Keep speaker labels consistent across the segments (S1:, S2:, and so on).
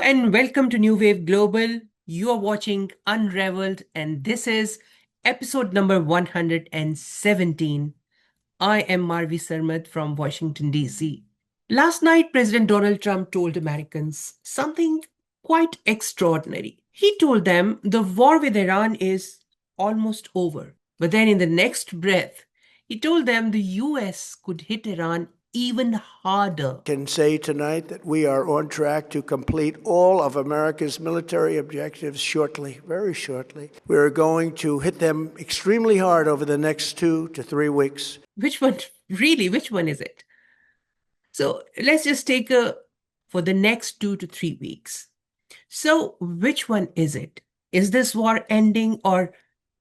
S1: and welcome to New Wave Global. You are watching Unraveled, and this is episode number 117. I am Marvi Sirmed from Washington, D.C. Last night, President Donald Trump told Americans something quite extraordinary. He told them the war with Iran is almost over. But then, in the next breath, he told them the US could hit Iran even harder.
S2: Can say tonight that we are on track to complete all of America's military objectives shortly, very shortly. We are going to hit them extremely hard over the next 2 to 3 weeks.
S1: Which one, really, which one is it? So let's just take for the next 2 to 3 weeks. So which one is it? Is this war ending or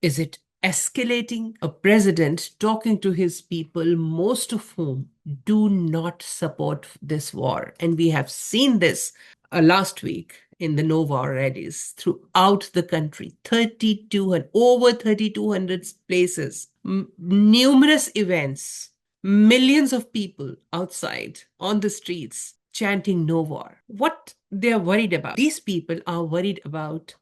S1: is it escalating? A president talking to his people, most of whom do not support this war. And we have seen this last week in the no war rallies throughout the country, over 3,200 places, numerous events, millions of people outside on the streets chanting no war. What they're worried about, these people are worried about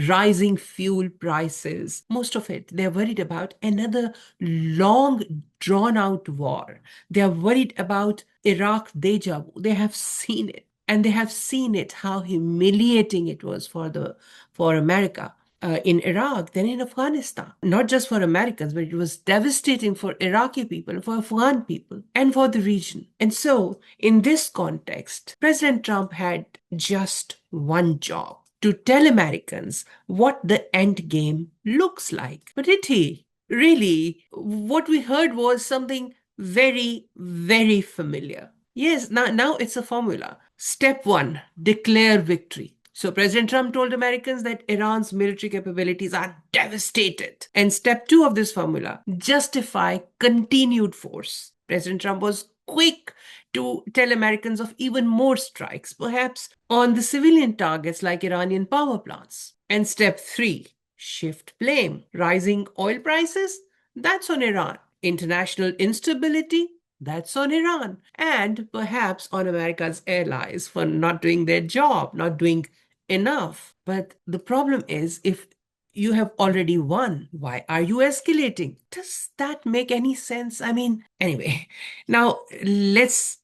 S1: rising fuel prices. Most of it, they're worried about another long drawn out war. They're worried about Iraq deja vu. They have seen it. And they have seen it, how humiliating it was for America in Iraq, then in Afghanistan. Not just for Americans, but it was devastating for Iraqi people, for Afghan people, and for the region. And so, in this context, President Trump had just one job: to tell Americans what the end game looks like. But did he? Really, what we heard was something very, very familiar. Yes, now it's a formula. Step 1, declare victory. So President Trump told Americans that Iran's military capabilities are devastated. And step 2 of this formula, justify continued force. President Trump was quick to tell Americans of even more strikes, perhaps on the civilian targets like Iranian power plants. And step 3, shift blame. Rising oil prices? That's on Iran. International instability? That's on Iran. And perhaps on America's allies for not doing their job, not doing enough. But the problem is, if you have already won, why are you escalating? Does that make any sense? I mean, anyway, now let's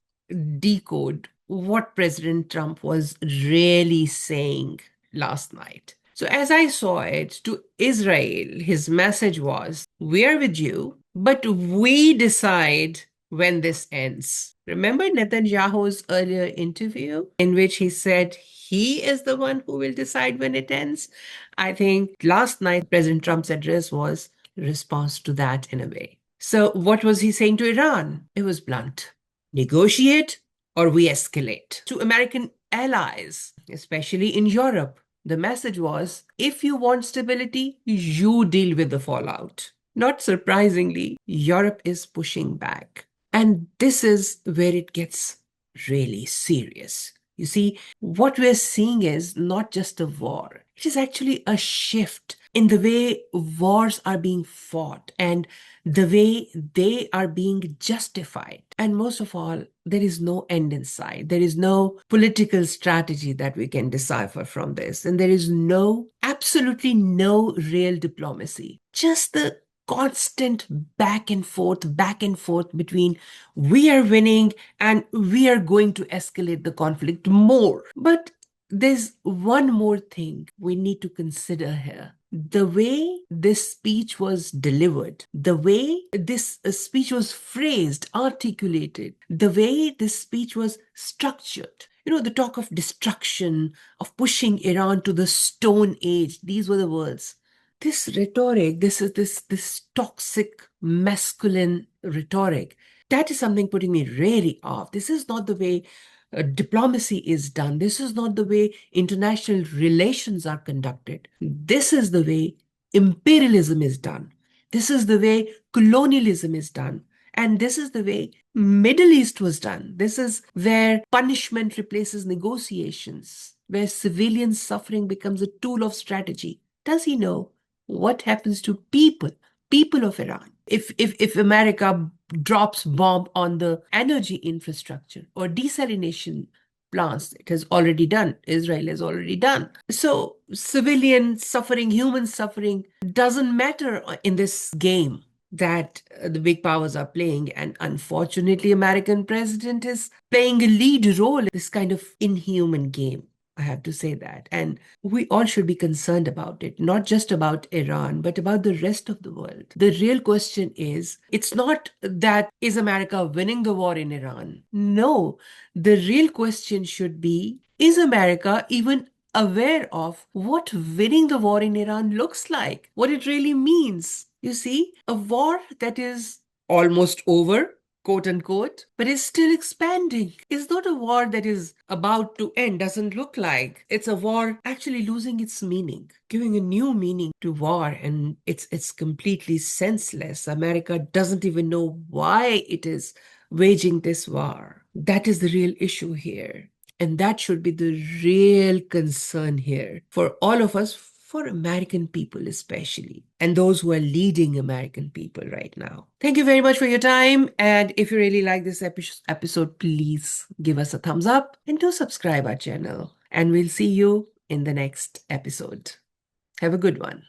S1: decode what President Trump was really saying last night. So as I saw it, to Israel, his message was, we are with you, but we decide when this ends. Remember Netanyahu's earlier interview in which he said he is the one who will decide when it ends? I think last night President Trump's address was a response to that in a way. So what was he saying to Iran? It was blunt. Negotiate or we escalate. To American allies, especially in Europe, the message was, if you want stability, you deal with the fallout. Not surprisingly, Europe is pushing back. And this is where it gets really serious. You see, what we're seeing is not just a war. It is actually a shift in the way wars are being fought and the way they are being justified. And most of all, there is no end in sight. There is no political strategy that we can decipher from this. And there is absolutely no real diplomacy. Just the constant back and forth between we are winning and we are going to escalate the conflict more. But there's one more thing we need to consider here. The way this speech was delivered, the way this speech was phrased, articulated, the way this speech was structured. The talk of destruction, of pushing Iran to the Stone Age, these were the words. This rhetoric, this toxic masculine rhetoric, that is something putting me really off. This is not the way diplomacy is done. This is not the way international relations are conducted. This is the way imperialism is done. This is the way colonialism is done. And this is the way Middle East was done. This is where punishment replaces negotiations, where civilian suffering becomes a tool of strategy. Does he know what happens to people of Iran? If America drops bomb on the energy infrastructure or desalination plants. It has already done. Israel has already done. So civilian suffering, human suffering doesn't matter in this game that the big powers are playing. And unfortunately, American president is playing a lead role in this kind of inhuman game. I have to say that. And we all should be concerned about it, not just about Iran, but about the rest of the world. The real question is, it's not that is America winning the war in Iran? No, the real question should be, is America even aware of what winning the war in Iran looks like, what it really means? You see, a war that is almost over, quote unquote, but is still expanding. It's not a war that is about to end, doesn't look like. It's a war actually losing its meaning, giving a new meaning to war, and it's completely senseless. America doesn't even know why it is waging this war. That is the real issue here. And that should be the real concern here for all of us, for American people especially, and those who are leading American people right now. Thank you very much for your time. And if you really like this episode, please give us a thumbs up and do subscribe our channel. And we'll see you in the next episode. Have a good one.